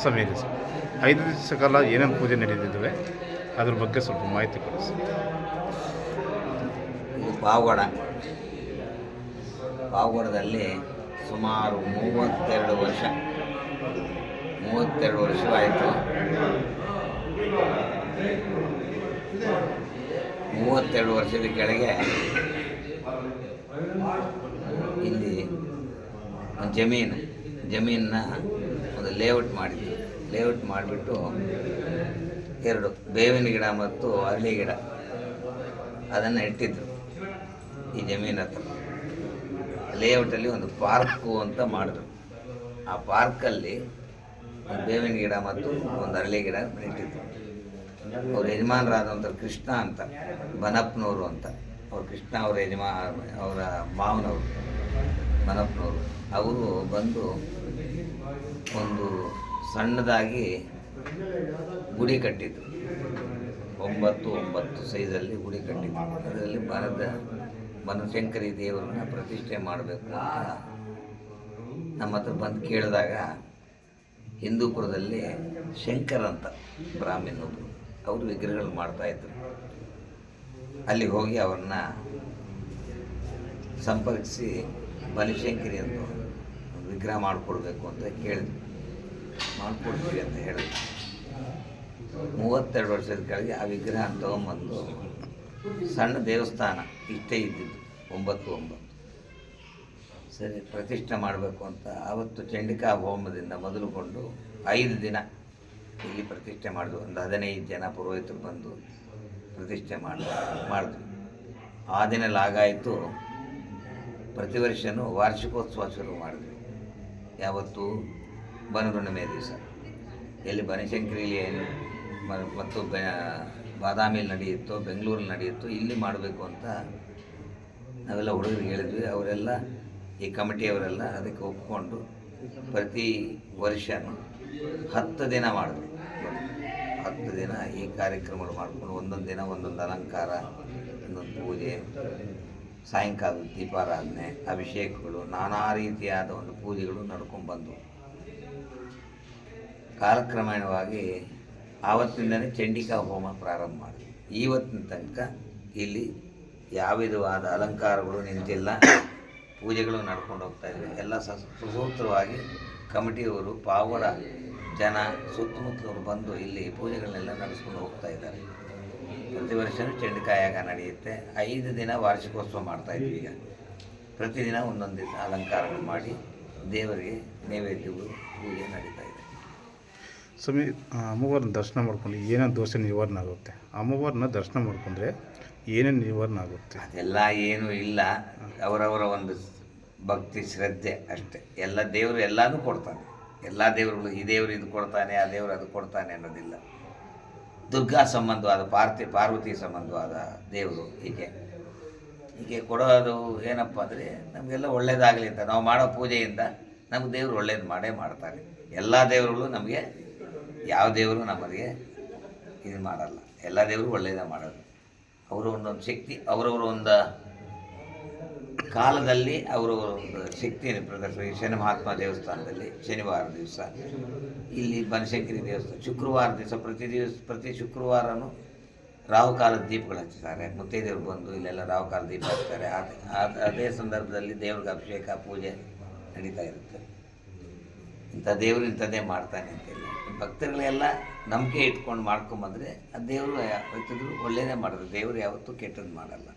ಸಮಯ ಇದೆ ಸರ್. 5 ದಿವಸ ಕಾಲ ಏನೇನು ಪೂಜೆ ನಡೆದಿದ್ದಾವೆ ಅದ್ರ ಬಗ್ಗೆ ಸ್ವಲ್ಪ ಮಾಹಿತಿ ಕೊಡಿ ಸರ್. ಇದು ಪಾವಗಡದಲ್ಲಿ ಸುಮಾರು 32 ವರ್ಷವಾಯಿತು. 32 ವರ್ಷದ ಕೆಳಗೆ ಇಲ್ಲಿ ಒಂದು ಜಮೀನನ್ನ ಒಂದು ಲೇಔಟ್ ಮಾಡಿಬಿಟ್ಟು 2 ಬೇವಿನ ಗಿಡ ಮತ್ತು ಅರಳಿ ಗಿಡ ಅದನ್ನು ಇಟ್ಟಿದ್ರು ಈ ಜಮೀನು ಹತ್ರ. ಲೇಔಟಲ್ಲಿ ಒಂದು ಪಾರ್ಕು ಅಂತ ಮಾಡಿದ್ರು. ಆ ಪಾರ್ಕಲ್ಲಿ ಒಂದು ಬೇವಿನ ಗಿಡ ಮತ್ತು ಒಂದು ಅರಳಿ ಗಿಡ ಇಟ್ಟಿದ್ರು. ಅವ್ರ ಯಜಮಾನರಾದಂಥ ಕೃಷ್ಣ ಅಂತ, ಬನಪ್ಪನವರು ಅಂತ, ಕೃಷ್ಣ ಅವರ ಅವರ ಮಾವನವರು ಬನಪ್ಪನವರು, ಅವರು ಬಂದು ಒಂದು ಸಣ್ಣದಾಗಿ ಗುಡಿ ಕಟ್ಟಿದ್ರು. 9 ಸೈಜಲ್ಲಿ ಗುಡಿ ಕಟ್ಟಿದ್ರು. ಅದರಲ್ಲಿ ಬನಶಂಕರಿ ದೇವರನ್ನ ಪ್ರತಿಷ್ಠೆ ಮಾಡಬೇಕು ಅಂತ ನಮ್ಮ ಹತ್ರ ಬಂದು ಕೇಳಿದಾಗ, ಹಿಂದೂಪುರದಲ್ಲಿ ಶಂಕರ್ ಅಂತ ಬ್ರಾಹ್ಮಣೊಬ್ಬರು ಅವರು ವಿಗ್ರಹಗಳು ಮಾಡ್ತಾಯಿದ್ರು. ಅಲ್ಲಿ ಹೋಗಿ ಅವ್ರನ್ನ ಸಂಪರ್ಕಿಸಿ ಬನಶಂಕರಿ ಅಂತ ವಿಗ್ರಹ ಮಾಡಿಕೊಡ್ಬೇಕು ಅಂತ ಕೇಳಿದ್ರು. ಮಾಡಿಕೊಡ್ತೀವಿ ಅಂತ ಹೇಳಿದ್ರು. 32 ವರ್ಷದ ಕೆಳಗೆ ಆ ವಿಗ್ರಹ ತೊಗೊಂಬಂದು ಸಣ್ಣ ದೇವಸ್ಥಾನ ಇಷ್ಟೇ ಇದ್ದಿದ್ದು 9 ಸರಿ ಪ್ರತಿಷ್ಠೆ ಮಾಡಬೇಕು ಅಂತ ಆವತ್ತು ಚಂಡಿಕಾ ಹೋಮದಿಂದ ಮೊದಲುಗೊಂಡು 5 ದಿನ ಇಲ್ಲಿ ಪ್ರತಿಷ್ಠೆ ಮಾಡಿದ್ವು. ಒಂದು 15 ಜನ ಪುರೋಹಿತರು ಬಂದು ಪ್ರತಿಷ್ಠೆ ಮಾಡಿದ್ವಿ. ಆ ದಿನಲ್ಲಿ ಆಗಾಯಿತು. ಪ್ರತಿ ವರ್ಷವೂ ವಾರ್ಷಿಕೋತ್ಸವ ಶುರು ಮಾಡಿದ್ವಿ. ಯಾವತ್ತು ಬನಹುಣ್ಣಿಮೆ ದಿವಸ ಎಲ್ಲಿ ಬನಶಂಕರಿಲಿ ಮತ್ತು ಬಾದಾಮಿಯಲ್ಲಿ ನಡೆಯುತ್ತೋ, ಬೆಂಗಳೂರಲ್ಲಿ ನಡೆಯುತ್ತೋ, ಇಲ್ಲಿ ಮಾಡಬೇಕು ಅಂತ ನಾವೆಲ್ಲ ಹುಡುಗರಿಗೆ ಹೇಳಿದ್ವಿ. ಅವರೆಲ್ಲ ಈ ಕಮಿಟಿಯವರೆಲ್ಲ ಅದಕ್ಕೆ ಒಪ್ಪಿಕೊಂಡು ಪ್ರತಿ ವರ್ಷವೂ 10 ದಿನ ಮಾಡಿದ್ವಿ. 10 ದಿನ ಈ ಕಾರ್ಯಕ್ರಮಗಳು ಮಾಡಿಕೊಂಡು ಒಂದೊಂದು ದಿನ ಒಂದೊಂದು ಅಲಂಕಾರ, ಒಂದೊಂದು ಪೂಜೆ, ಸಾಯಂಕಾಲದ ದೀಪಾರಾಧನೆ, ಅಭಿಷೇಕಗಳು, ನಾನಾ ರೀತಿಯಾದ ಒಂದು ಪೂಜೆಗಳು ನಡ್ಕೊಂಡ್ಬಂದು ಕಾಲಕ್ರಮೇಣವಾಗಿ ಆವತ್ತಿಂದಲೇ ಚಂಡಿಕಾ ಹೋಮ ಪ್ರಾರಂಭ ಮಾಡಿದ್ವಿ. ಇವತ್ತಿನ ತನಕ ಇಲ್ಲಿ ಯಾವ ವಿಧವಾದ ಅಲಂಕಾರಗಳು ನಿಂತಿಲ್ಲ, ಪೂಜೆಗಳು ನಡ್ಕೊಂಡು ಹೋಗ್ತಾಯಿದ್ವಿ. ಎಲ್ಲ ಸುಸೂತ್ರವಾಗಿ ಕಮಿಟಿಯವರು, ಪಾವಗಡ ಜನ, ಸುತ್ತಮುತ್ತಲವರು ಬಂದು ಇಲ್ಲಿ ಪೂಜೆಗಳನ್ನೆಲ್ಲ ನಡೆಸ್ಕೊಂಡು ಹೋಗ್ತಾ ಇದ್ದಾರೆ. ಪ್ರತಿ ವರ್ಷವೂ ಚಂಡಿಕಾ ಯಾಗ ನಡೆಯುತ್ತೆ. 5 ದಿನ ವಾರ್ಷಿಕೋತ್ಸವ ಮಾಡ್ತಾಯಿದ್ವಿ. ಈಗ ಪ್ರತಿದಿನ ಒಂದೊಂದು ದಿನ ಅಲಂಕಾರಗಳು ಮಾಡಿ ದೇವರಿಗೆ ನೈವೇದ್ಯಗಳು ಪೂಜೆ ನಡೀತಾ ಇದೆ. ಸ್ವಾಮಿ, ಅಮ್ಮವಾರನ್ನ ದರ್ಶನ ಮಾಡ್ಕೊಂಡು ಏನೇನು ದೋಷ ನಿವಾರಣೆ ಆಗುತ್ತೆ? ಅಮ್ಮವಾರನ್ನ ದರ್ಶನ ಮಾಡಿಕೊಂಡ್ರೆ ಏನೇನು ನಿವಾರಣೆ ಆಗುತ್ತೆ? ಅದೆಲ್ಲ ಏನೂ ಇಲ್ಲ, ಅವರವರ ಒಂದು ಭಕ್ತಿ ಶ್ರದ್ಧೆ ಅಷ್ಟೇ. ಎಲ್ಲ ದೇವರು ಎಲ್ಲನೂ ಕೊಡ್ತಾನೆ. ಎಲ್ಲ ದೇವರುಗಳು ಈ ದೇವರು ಇದು ಕೊಡ್ತಾನೆ, ಆ ದೇವರು ಅದು ಕೊಡ್ತಾನೆ ಅನ್ನೋದಿಲ್ಲ. ದುರ್ಗಾ ಸಂಬಂಧವಾದ ಪಾರ್ವತಿ ಸಂಬಂಧವಾದ ದೇವರು ಹೀಗೆ ಕೊಡೋದು ಏನಪ್ಪ ಅಂದರೆ ನಮಗೆಲ್ಲ ಒಳ್ಳೇದಾಗಲಿ ಅಂತ ನಾವು ಮಾಡೋ ಪೂಜೆಯಿಂದ ನಮಗೆ ದೇವರು ಒಳ್ಳೇದು ಮಾಡ್ತಾರೆ. ಎಲ್ಲ ದೇವರುಗಳು ನಮಗೆ, ಯಾವ ದೇವರು ನಮಗೆ ಇದು ಮಾಡಲ್ಲ. ಎಲ್ಲ ದೇವರು ಒಳ್ಳೇದೇ ಮಾಡೋದು. ಅವರು ಒಂದೊಂದು ಶಕ್ತಿ, ಅವರವರು ಒಂದು ಕಾಲದಲ್ಲಿ ಅವರು ಒಂದು ಶಕ್ತಿಯನ್ನು ಪ್ರದರ್ಶನ. ಶನಿ ಮಹಾತ್ಮ ದೇವಸ್ಥಾನದಲ್ಲಿ ಶನಿವಾರ ದಿವಸ, ಇಲ್ಲಿ ಬನಶಂಕರಿ ದೇವಸ್ಥಾನ ಶುಕ್ರವಾರ ದಿವಸ, ಪ್ರತಿ ಶುಕ್ರವಾರನೂ ರಾಹುಕಾಲದ ದೀಪಗಳು ಹಚ್ಚುತ್ತಾರೆ. ಮುತ್ತೈದೆಯವರು ಬಂದು ಇಲ್ಲೆಲ್ಲ ರಾಹುಕಾಲ ದೀಪ ಹಚ್ತಾರೆ. ಅದೇ ಸಂದರ್ಭದಲ್ಲಿ ದೇವ್ರಿಗೆ ಅಭಿಷೇಕ ಪೂಜೆ ನಡೀತಾ ಇರುತ್ತೆ. ಇಂಥ ದೇವರು ಇಂಥದ್ದೇ ಮಾಡ್ತಾನೆ ಅಂತಿಲ್ಲ. ಭಕ್ತರುಗಳೆಲ್ಲ ನಂಬಿಕೆ ಇಟ್ಕೊಂಡು ಮಾಡ್ಕೊಂಬಂದರೆ ಆ ದೇವರು ಯಾವತ್ತಿದ್ರು ಒಳ್ಳೆಯದೇ ಮಾಡೋದು. ದೇವರು ಯಾವತ್ತೂ ಕೆಟ್ಟದ್ದು ಮಾಡಲ್ಲ.